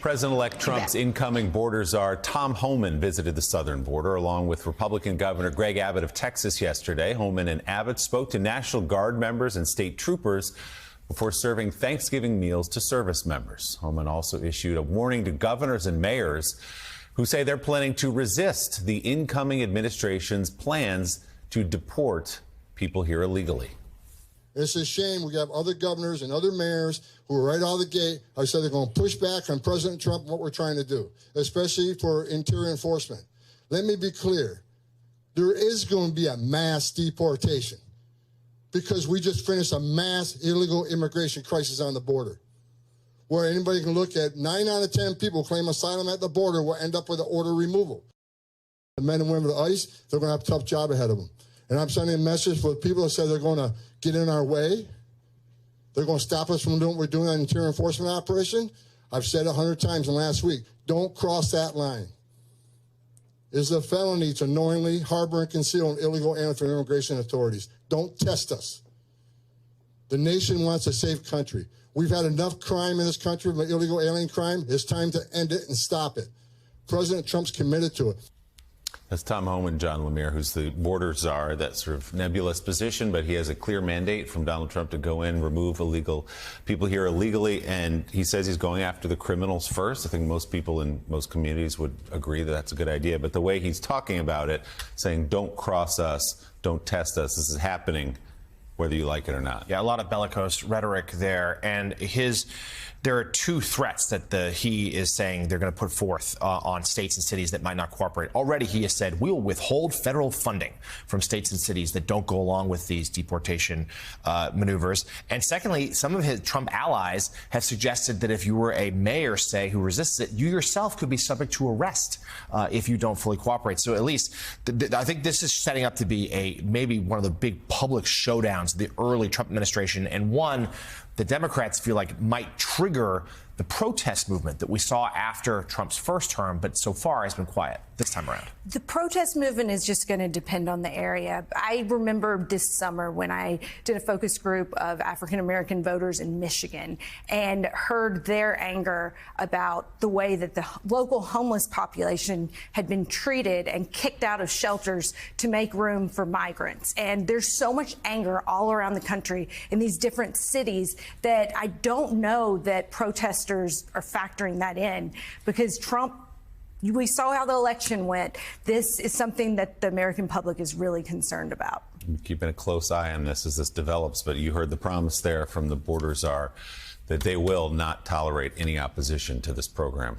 President-elect Trump's incoming border czar, Tom Homan, visited the southern border along with Republican Governor Greg Abbott of Texas yesterday. Homan and Abbott spoke to National Guard members and state troopers before serving Thanksgiving meals to service members. Homan also issued a warning to governors and mayors who say they're planning to resist the incoming administration's plans to deport people here illegally. It's a shame we have other governors and other mayors who are right out of the gate. I said they're going to push back on President Trump and what we're trying to do, especially for interior enforcement. Let me be clear. There is going to be a mass deportation because we just finished a mass illegal immigration crisis on the border where anybody can look at 9 out of 10 people claim asylum at the border will end up with an order removal. The men and women of ICE, they're going to have a tough job ahead of them. And I'm sending a message for people that say they're going to get in our way. They're going to stop us from doing what we're doing on interior enforcement operation. I've said 100 times in the last week, don't cross that line. It's a felony to knowingly harbor and conceal an illegal alien from immigration authorities. Don't test us. The nation wants a safe country. We've had enough crime in this country, illegal alien crime. It's time to end it and stop it. President Trump's committed to it. That's Tom Homan, John Lemire, who's the border czar, that sort of nebulous position, but he has a clear mandate from Donald Trump to go in, remove illegal people here illegally, and he says he's going after the criminals first. I think most people in most communities would agree that that's a good idea, but the way he's talking about it, saying don't cross us, don't test us, this is happening whether you like it or not. Yeah, a lot of bellicose rhetoric there, and there are two threats that he is saying they're going to put forth on states and cities that might not cooperate. Already he has said we will withhold federal funding from states and cities that don't go along with these deportation maneuvers. And secondly, some of his Trump allies have suggested that if you were a mayor, say, who resists it, you yourself could be subject to arrest if you don't fully cooperate. So at least I think this is setting up to be maybe one of the big public showdowns of the early Trump administration, and one the Democrats feel like might trigger the protest movement that we saw after Trump's first term, but so far has been quiet this time around. The protest movement is just going to depend on the area. I remember this summer when I did a focus group of African-American voters in Michigan and heard their anger about the way that the local homeless population had been treated and kicked out of shelters to make room for migrants. And there's so much anger all around the country in these different cities that I don't know that protesters are factoring that in, because Trump, we saw how the election went. This is something that the American public is really concerned about. I'm keeping a close eye on this as this develops, but you heard the promise there from the border czar that they will not tolerate any opposition to this program.